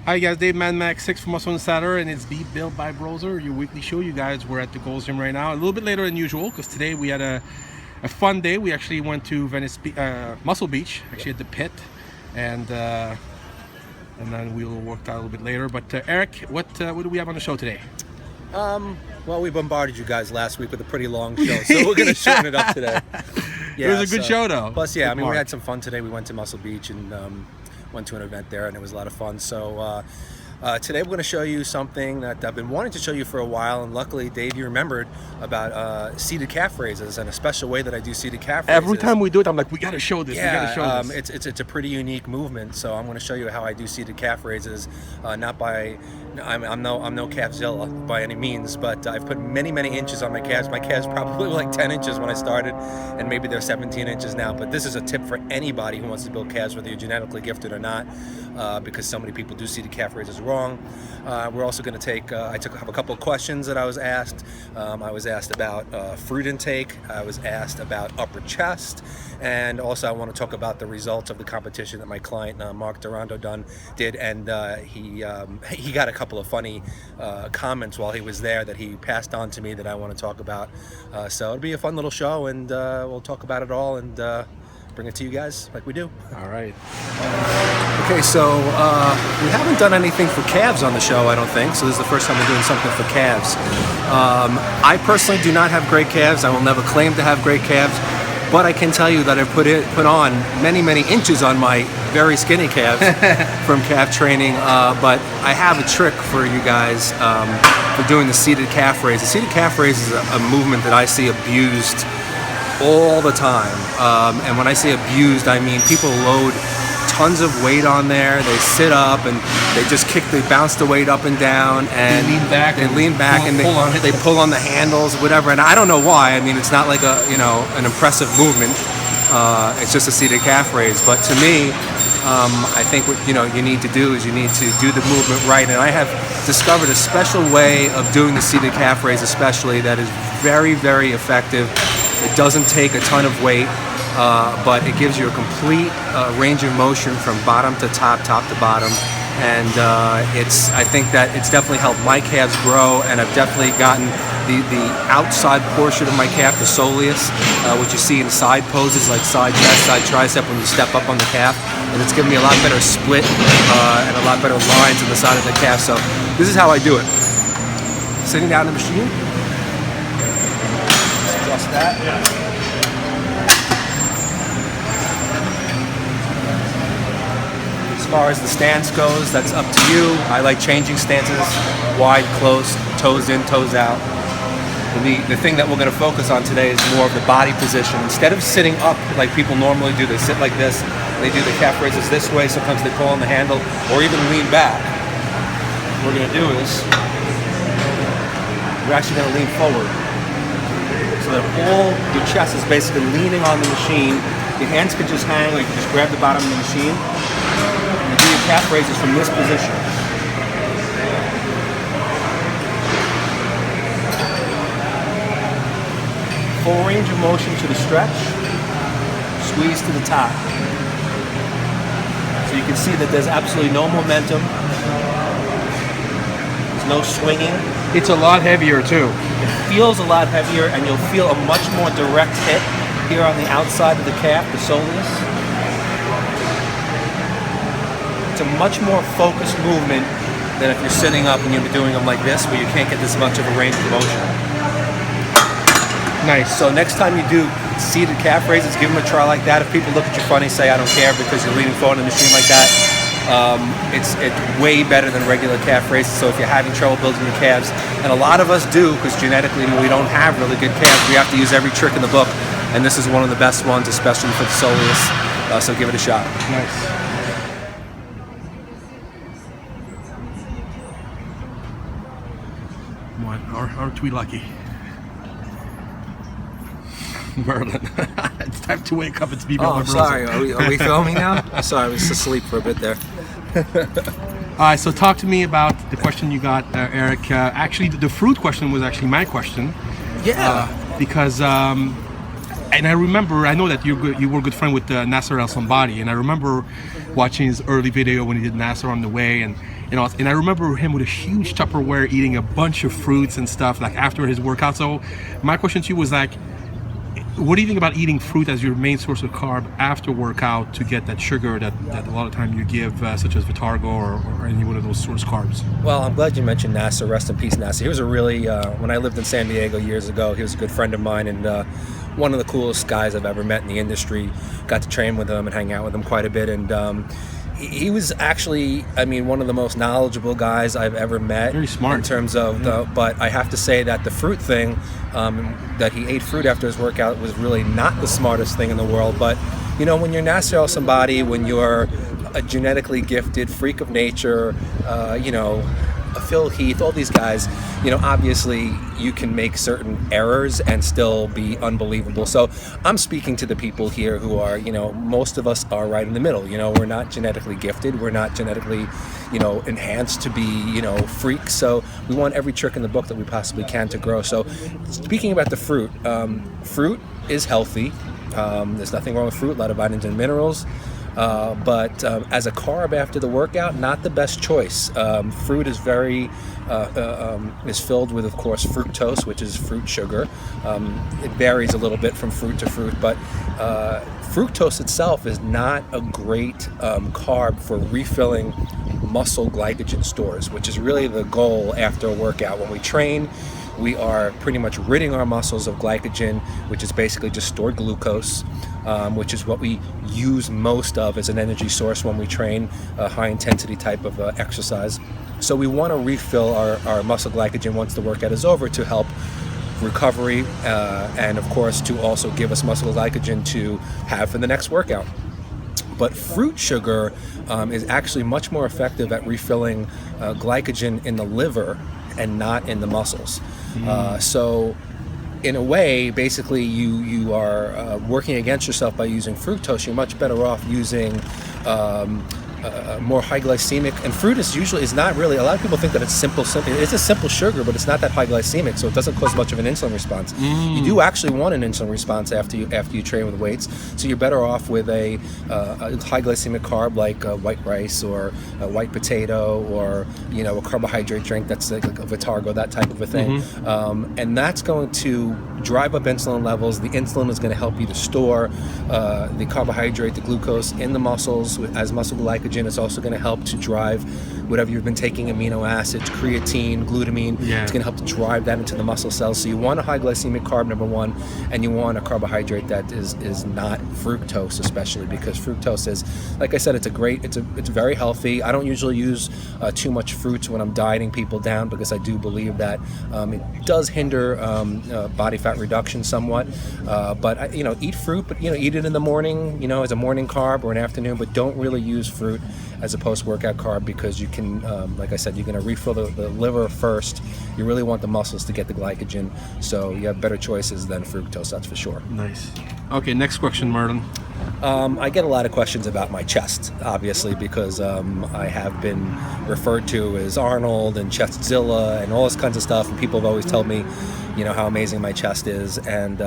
Hi guys, Dave Mad Max 6 from Muscle Insider, and it's the Built by Broser, your weekly show. You guys, we're at the Gold's Gym right now, a little bit later than usual because today we had a fun day. We actually went to Muscle Beach, actually at the pit, and then we'll work out a little bit later. But Eric, what do we have on the show today? Well, we bombarded you guys last week with a pretty long show, so we're going to shorten it up today. Yeah, it was a good show, though. Plus, yeah, I mean, Mark. we had some fun today. We went to Muscle Beach and went to an event there, and it was a lot of fun. So today we're going to show you something that I've been wanting to show you for a while, and luckily, Dave, you remembered about seated calf raises and a special way that I do seated calf raises. Every time we do it, I'm like, we got to show this. Yeah, we got to show this. It's a pretty unique movement. So I'm going to show you how I do seated calf raises. Not by I'm no calfzilla by any means, but I've put many inches on my calves. My calves probably were like 10 inches when I started, and maybe they're 17 inches now. But this is a tip for anybody who wants to build calves, whether you're genetically gifted or not, because so many people do seated calf raises wrong. We're also going to take. I have a couple of questions that I was asked. I was asked about fruit intake. I was asked about upper chest, and also I want to talk about the results of the competition that my client Mark Durando did, and he got a couple of funny comments while he was there that he passed on to me that I want to talk about. So it'll be a fun little show, and we'll talk about it all and bring it to you guys like we do. All right. Okay, so we haven't done anything for calves on the show, I don't think. So this is the first time we're doing something for calves. I personally do not have great calves. I will never claim to have great calves. But I can tell you that I've put on many inches on my very skinny calves from calf training. But I have a trick for you guys for doing the seated calf raise. The seated calf raise is a movement that I see abused all the time. And when I say abused, I mean people load tons of weight on there. They sit up and they just bounce the weight up and down, and lean back and they pull on the handles, whatever. And I don't know why. I mean, it's not like an impressive movement. It's just a seated calf raise. But to me, I think what you need to do is you need to do the movement right. And I have discovered a special way of doing the seated calf raise, especially that is very effective. It doesn't take a ton of weight. But it gives you a complete range of motion from bottom to top to bottom, and I think that it's definitely helped my calves grow, and I've definitely gotten the outside portion of my calf, the soleus, which you see in side poses like side chest, side tricep when you step up on the calf, and it's given me a lot better split and a lot better lines in the side of the calf. So this is how I do it. Sitting down in the machine, just adjust that. Yeah. As far as the stance goes, that's up to you. I like changing stances, wide, close, toes in, toes out. The thing that we're going to focus on today is more of the body position. Instead of sitting up like people normally do, they sit like this, they do the calf raises this way, sometimes they pull on the handle, or even lean back. What we're going to do is, we're actually going to lean forward. So that all your chest is basically leaning on the machine. Your hands can just hang, or you can just grab the bottom of the machine. And do your calf raises from this position. Full range of motion to the stretch, squeeze to the top. So you can see that there's absolutely no momentum. There's no swinging. It's a lot heavier too. It feels a lot heavier, and you'll feel a much more direct hit here on the outside of the calf, the soleus. It's a much more focused movement than if you're sitting up and you're doing them like this, where you can't get this much of a range of motion. Nice. So next time you do seated calf raises, give them a try like that. If people look at you funny, say I don't care because you're leaning forward in the machine like that. It's way better than regular calf raises. So if you're having trouble building your calves, and a lot of us do, because genetically we don't have really good calves, we have to use every trick in the book, and this is one of the best ones, especially for the soleus. So give it a shot. Nice. Aren't we lucky? Merlin. It's time to wake up. It's BBL. Oh, I'm sorry. Are we filming now? Sorry, I was asleep for a bit there. All right, so talk to me about the question you got, Eric. Actually, the fruit question was actually my question. Yeah. Because and I remember, I know that you were a good friend with Nasser El Somebody, and I remember watching his early video when he did Nasser on the Way, and and I remember him with a huge Tupperware eating a bunch of fruits and stuff like after his workout. So my question to you was like, what do you think about eating fruit as your main source of carb after workout to get that sugar that a lot of time you give, such as Vitargo or any one of those source carbs? Well, I'm glad you mentioned Nasser. Rest in peace, Nasser. He was a really, when I lived in San Diego years ago, he was a good friend of mine, and one of the coolest guys I've ever met in the industry. Got to train with him and hang out with him quite a bit, and he was actually, I mean, one of the most knowledgeable guys I've ever met. Very smart. In terms of but I have to say that the fruit thing, that he ate fruit after his workout was really not the smartest thing in the world. But, when you're Nasser El Somebody, when you're a genetically gifted freak of nature, Phil Heath, all these guys, obviously you can make certain errors and still be unbelievable. So I'm speaking to the people here who are, most of us are right in the middle. We're not genetically gifted. We're not genetically, enhanced to be, freaks. So we want every trick in the book that we possibly can to grow. So speaking about the fruit, fruit is healthy. There's nothing wrong with fruit, a lot of vitamins and minerals. But as a carb after the workout, not the best choice. Fruit is is filled with, of course, fructose, which is fruit sugar. It varies a little bit from fruit to fruit, but fructose itself is not a great carb for refilling muscle glycogen stores, which is really the goal after a workout. When we train, we are pretty much ridding our muscles of glycogen, which is basically just stored glucose, which is what we use most of as an energy source when we train a high intensity type of exercise. So we want to refill our muscle glycogen once the workout is over to help recovery, and of course to also give us muscle glycogen to have for the next workout. But fruit sugar is actually much more effective at refilling glycogen in the liver and not in the muscles. So in a way, basically you are working against yourself by using fructose. You're much better off using more high glycemic, and fruit is not really, a lot of people think that it's simple. It's a simple sugar, but it's not that high glycemic, so it doesn't cause much of an insulin response. You do actually want an insulin response after you train with weights, so you're better off with a high glycemic carb like white rice or a white potato, or a carbohydrate drink that's like a Vitargo, that type of a thing. And that's going to drive up insulin levels. The insulin is going to help you to store the carbohydrate, the glucose in the muscles as muscle glycogen. It's also going to help to drive whatever you've been taking, amino acids, creatine, glutamine. It's going to help to drive that into the muscle cells. So you want a high glycemic carb, number one, and you want a carbohydrate that is not fructose, especially because fructose is, like I said, it's very healthy. I don't usually use too much fruits when I'm dieting people down, because I do believe that it does hinder body fat reduction somewhat. But eat fruit, but eat it in the morning, as a morning carb, or an afternoon, but don't really use fruit as a post-workout carb, because you can, like I said, you're going to refill the liver first. You really want the muscles to get the glycogen, so you have better choices than fructose, that's for sure. Nice. Okay, next question, Marlon. I get a lot of questions about my chest, obviously, because I have been referred to as Arnold and Chestzilla and all this kinds of stuff, and people have always told me, how amazing my chest is, and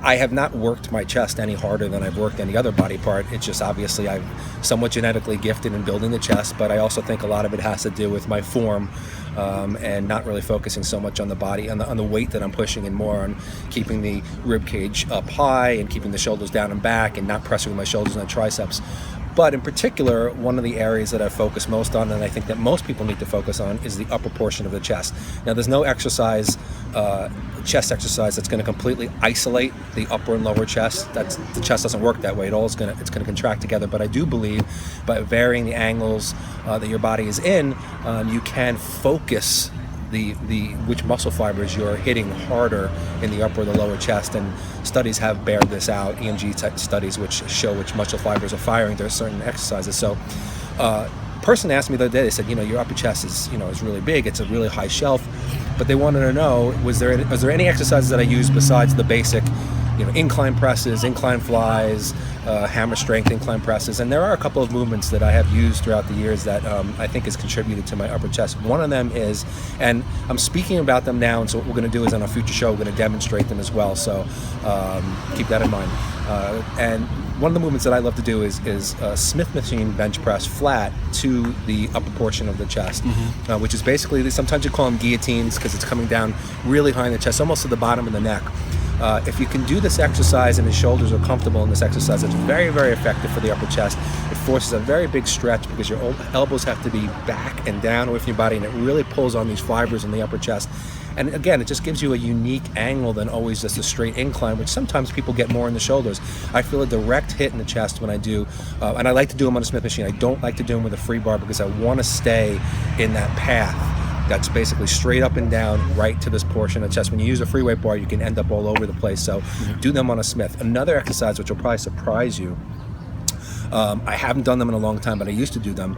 I have not worked my chest any harder than I've worked any other body part. It's just obviously I'm somewhat genetically gifted in building the chest, but I also think a lot of it has to do with my form, and not really focusing so much on the body, on the weight that I'm pushing, and more on keeping the rib cage up high and keeping the shoulders down and back and not pressing with my shoulders and triceps. But in particular, one of the areas that I focus most on, and I think that most people need to focus on, is the upper portion of the chest. Now, there's no exercise, chest exercise, that's going to completely isolate the upper and lower chest. The chest doesn't work that way at all. It's going to contract together. But I do believe by varying the angles that your body is in, you can focus which muscle fibers you're hitting harder in the upper or the lower chest, and studies have bared this out, EMG type studies, which show which muscle fibers are firing during certain exercises. So person asked me the other day, they said, your upper chest is really big, it's a really high shelf, but they wanted to know, was there any exercises that I use besides the basic incline presses, incline flies, hammer strength incline presses, and there are a couple of movements that I have used throughout the years that I think has contributed to my upper chest. One of them is, and I'm speaking about them now, and so what we're going to do is on a future show we're going to demonstrate them as well, so keep that in mind. And one of the movements that I love to do is a Smith machine bench press flat to the upper portion of the chest, which is basically, sometimes you call them guillotines because it's coming down really high in the chest, almost to the bottom of the neck. If you can do this exercise and the shoulders are comfortable in this exercise, it's very, very effective for the upper chest. It forces a very big stretch because your elbows have to be back and down away from your body, and it really pulls on these fibers in the upper chest. And again, it just gives you a unique angle than always just a straight incline, which sometimes people get more in the shoulders. I feel a direct hit in the chest when I do, and I like to do them on a Smith machine. I don't like to do them with a free bar because I want to stay in that path that's basically straight up and down right to this portion of the chest. When you use a free weight bar, you can end up all over the place. So do them on a Smith. Another exercise which will probably surprise you, I haven't done them in a long time, but I used to do them,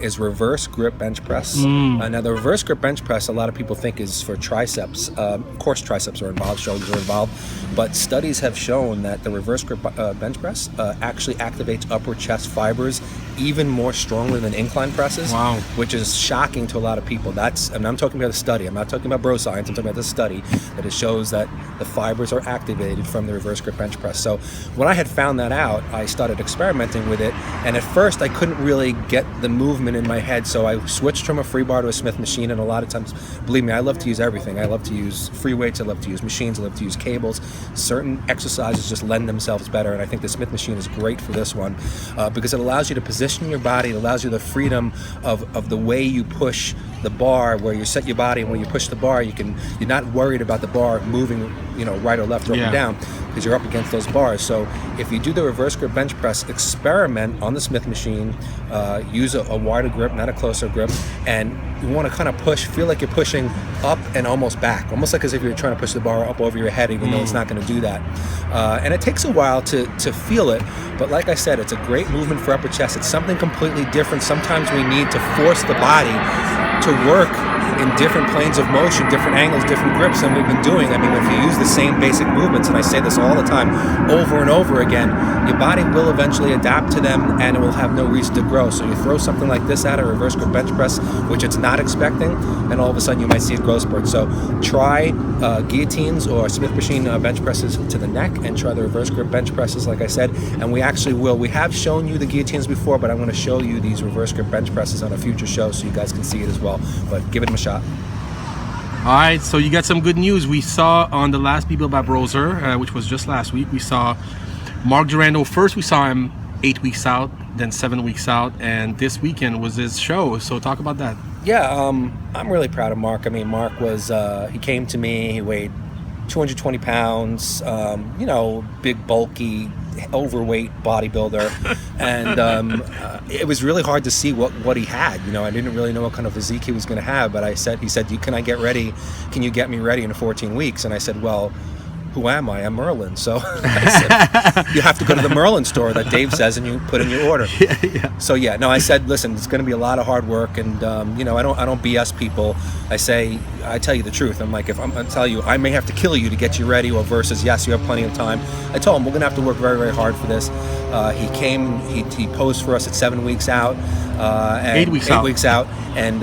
is reverse grip bench press. Now the reverse grip bench press, a lot of people think is for triceps. Of course triceps are involved, shoulders are involved, but studies have shown that the reverse grip bench press actually activates upper chest fibers even more strongly than incline presses, which is shocking to a lot of people. And I'm talking about a study. I'm not talking about bro science. I'm talking about this study that it shows that the fibers are activated from the reverse grip bench press. So when I had found that out, I started experimenting with it, and at first I couldn't really get the movement in my head, so I switched from a free bar to a Smith machine. And a lot of times, believe me, I love to use everything. I love to use free weights, I love to use machines, I love to use cables. Certain exercises just lend themselves better, and I think the Smith machine is great for this one because it allows you to position your body. It allows you the freedom of the way you push the bar, where you set your body, and when you push the bar, you're not worried about the bar moving, right or left or up and down, because you're up against those bars. So if you do the reverse grip bench press, experiment on the Smith machine, use a wider grip, not a closer grip, and you want to kind of feel like you're pushing up and almost back, almost like as if you're trying to push the bar up over your head, even though it's not going to do that. And it takes a while to feel it, but like I said, it's a great movement for upper chest. It's something completely different. Sometimes we need to force the body to work in different planes of motion, different angles, different grips than we've been doing. I mean, if you use the same basic movements, and I say this all the time, over and over again, your body will eventually adapt to them, and it will have no reason to grow. So you throw something like this at a reverse grip bench press, which it's not expecting, and all of a sudden you might see a growth spurt. So try guillotines or Smith machine bench presses to the neck, and try the reverse grip bench presses, like I said. And we actually will. We have shown you the guillotines before, but I'm going to show you these reverse grip bench presses on a future show so you guys can see it as well. But give it a shot. All right, so you got some good news. We saw on the last Be Built by Broser, which was just last week, we saw Mark Durando. First we saw him 8 weeks out, then 7 weeks out, and this weekend was his show. So talk about that. Yeah, I'm really proud of Mark. I mean, Mark was, he came to me, he weighed 220 pounds, big, bulky, overweight bodybuilder, and it was really hard to see what he had. I didn't really know what kind of physique he was going to have, but he said, can I get ready? Can you get me ready in 14 weeks? And I said, well, who am I? I'm Merlin. So I said, you have to go to the Merlin store that Dave says, and you put in your order. So I said, listen, it's going to be a lot of hard work, and I don't BS people. I tell you the truth. I'm like, if I tell you I may have to kill you to get you ready, or versus yes, you have plenty of time. I told him we're going to have to work very, very hard for this. He came, he posed for us at 7 weeks out, and 8 weeks out, and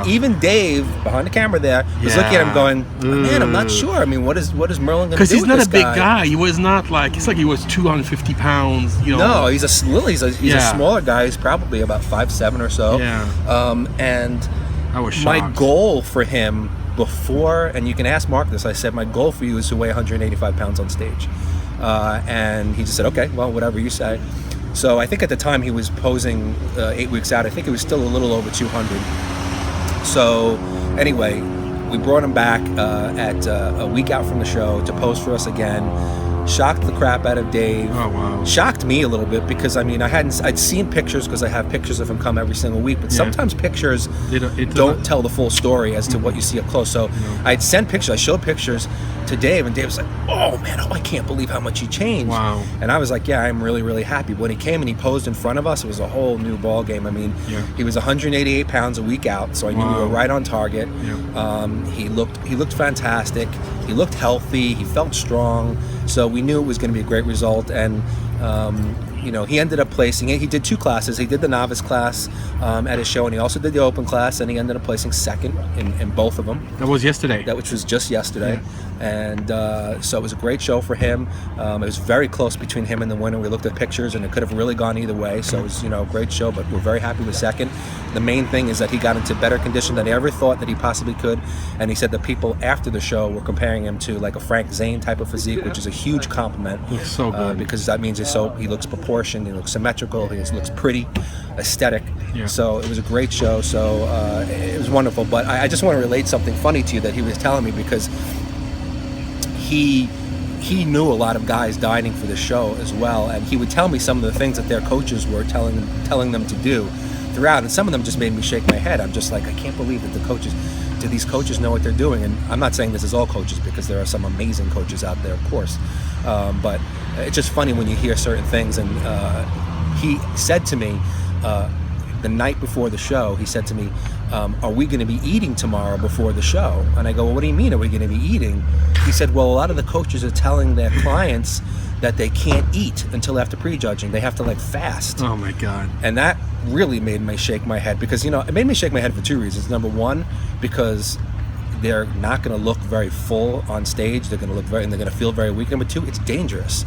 even Dave behind the camera there was looking at him going, man, I'm not sure. I mean, what is Merlin going to do? Because he's not a big guy. He was not like, it's like he was 250 pounds. No, he's a smaller guy. He's probably about 5'7" or so. And I was shocked. My goal for him before, and you can ask Mark this, I said, my goal for you is to weigh 185 pounds on stage. And he just said, okay, well, whatever you say. So I think at the time he was posing 8 weeks out. I think it was still a little over 200. So anyway, we brought him back at a week out from the show to pose for us again. Shocked the crap out of Dave. Oh, wow. Shocked me a little bit because, I mean, I'd seen pictures because I have pictures of him come every single week, but sometimes pictures don't tell the full story as to what you see up close. So I'd sent pictures, I showed pictures to Dave, and Dave was like, oh man, I can't believe how much he changed. Wow. And I was like, yeah, I'm really, really happy. When he came and he posed in front of us, it was a whole new ball game. I mean, he was 188 pounds a week out, so I knew we were right on target. He looked fantastic. he looked healthy, he felt strong, so we knew it was going to be a great result. And he ended up placing it. He did 2 classes. He did the novice class at his show, and he also did the open class, and he ended up placing second in both of them. That was yesterday. Which was just yesterday. Yeah. And so it was a great show for him. It was very close between him and the winner. We looked at pictures, and it could have really gone either way. So it was, a great show, but we're very happy with second. The main thing is that he got into better condition than he ever thought that he possibly could. And he said the people after the show were comparing him to like a Frank Zane type of physique, which is a huge compliment. Looks so good. Because that means he looks proportioned, he looks symmetrical, he looks pretty, aesthetic. Yeah. So it was a great show. So it was wonderful. But I just want to relate something funny to you that he was telling me, because he knew a lot of guys dieting for the show as well, and he would tell me some of the things that their coaches were telling them to do throughout, and some of them just made me shake my head. I'm just like, I can't believe that do these coaches know what they're doing? And I'm not saying this is all coaches, because there are some amazing coaches out there, of course, but it's just funny when you hear certain things. And he said to me the night before the show, he said to me, are we going to be eating tomorrow before the show? And I go, well, what do you mean, are we going to be eating? He said, well, a lot of the coaches are telling their clients that they can't eat until after prejudging. They have to fast. Oh my God. And that really made me shake my head, because it made me shake my head for 2 reasons. Number one, because they're not going to look very full on stage. They're going to they're going to feel very weak. Number two, it's dangerous.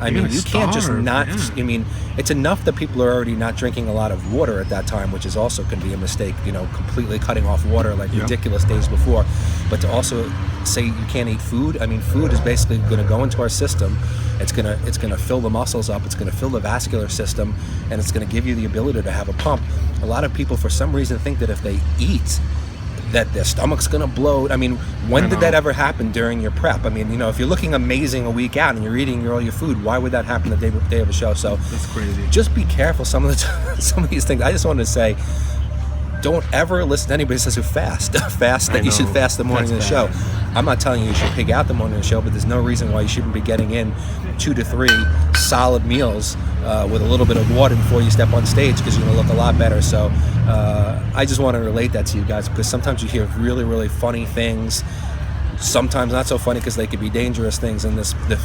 I mean, you can't just not. Yeah. I mean, it's enough that people are already not drinking a lot of water at that time, which is also can be a mistake. Completely cutting off water like ridiculous days before. But to also say you can't eat food. I mean, food is basically going to go into our system. It's gonna fill the muscles up. It's gonna fill the vascular system, and it's gonna give you the ability to have a pump. A lot of people, for some reason, think that if they eat, that their stomach's gonna bloat. I mean, when did that ever happen during your prep? I mean, if you're looking amazing a week out and you're eating all your food, why would that happen the day of a show? So that's crazy. Just be careful some of these things. I just wanted to say, don't ever listen to anybody who says you fast that you should fast the morning of the show. I'm not telling you you should pig out the morning of the show, but there's no reason why you shouldn't be getting in 2 to 3 solid meals with a little bit of water before you step on stage, because you're going to look a lot better. So I just want to relate that to you guys, because sometimes you hear really, really funny things, sometimes not so funny because they could be dangerous things in the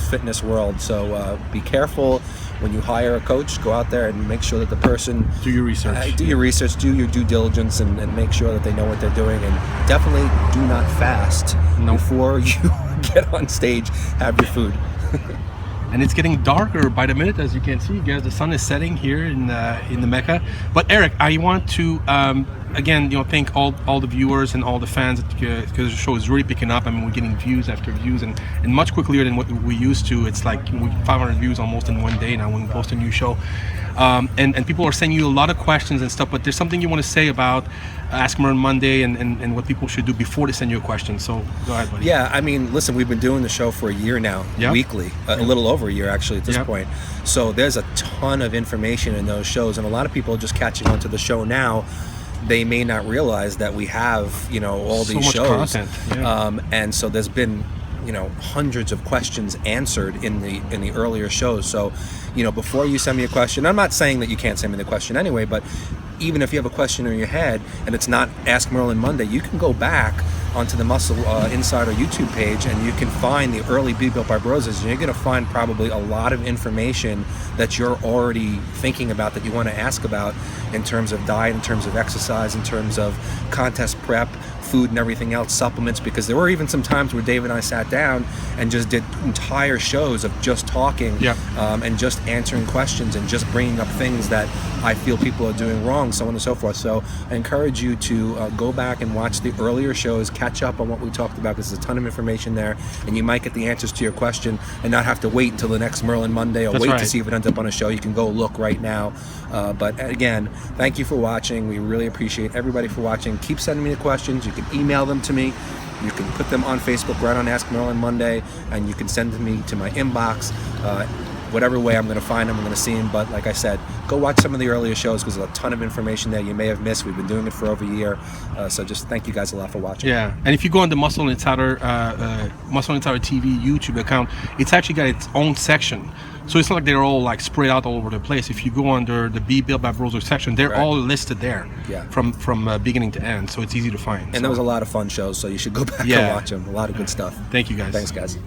fitness world. So be careful when you hire a coach. Go out there and make sure that the person do your research, do your due diligence, and make sure that they know what they're doing. And definitely do not fast before you get on stage. Have your food. And it's getting darker by the minute, as you can see, guys. The sun is setting here in the Mecca. But Eric, I want to again, thank all the viewers and all the fans, because the show is really picking up. I mean, we're getting views after views, and much quicker than what we used to. It's like 500 views almost in one day now when we post a new show. And people are sending you a lot of questions and stuff. But there's something you want to say about Ask Merlin Monday and what people should do before they send you a question. So go ahead, buddy. Yeah, I mean, listen, we've been doing the show for a year now, weekly, a little over a year actually at this point. So there's a ton of information in those shows, and a lot of people are just catching on to the show now. They may not realize that we have, all so these much shows, content. And so there's been, hundreds of questions answered in the earlier shows. So, before you send me a question, I'm not saying that you can't send me the question anyway, but even if you have a question in your head and it's not Ask Merlin Monday, you can go back onto the Muscle Insider YouTube page, and you can find the early Be Built by Broses, and you're going to find probably a lot of information that you're already thinking about, that you want to ask about, in terms of diet, in terms of exercise, in terms of contest prep, food and everything else, supplements, because there were even some times where Dave and I sat down and just did entire shows of just talking and just answering questions and just bringing up things that I feel people are doing wrong, so on and so forth. So I encourage you to go back and watch the earlier shows, catch up on what we talked about, because there's a ton of information there, and you might get the answers to your question and not have to wait until the next Merlin Monday or to see if it ends up on a show. You can go look right now. But again, thank you for watching. We really appreciate everybody for watching. Keep sending me the questions. You can email them to me. You can put them on Facebook right on Ask Merlin Monday, and you can send them to me to my inbox. whatever way I'm going to find them, I'm going to see them. But like I said, go watch some of the earlier shows because there's a ton of information there you may have missed. We've been doing it for over a year, so just thank you guys a lot for watching. Yeah, and if you go on the Muscle Insider TV YouTube account, it's actually got its own section. So it's not like they're all like spread out all over the place. If you go under the Be Built by Brozer section, they're all listed there, from beginning to end. So it's easy to find. And there was a lot of fun shows, so you should go back and watch them. A lot of good stuff. Thank you, guys. Thanks, guys.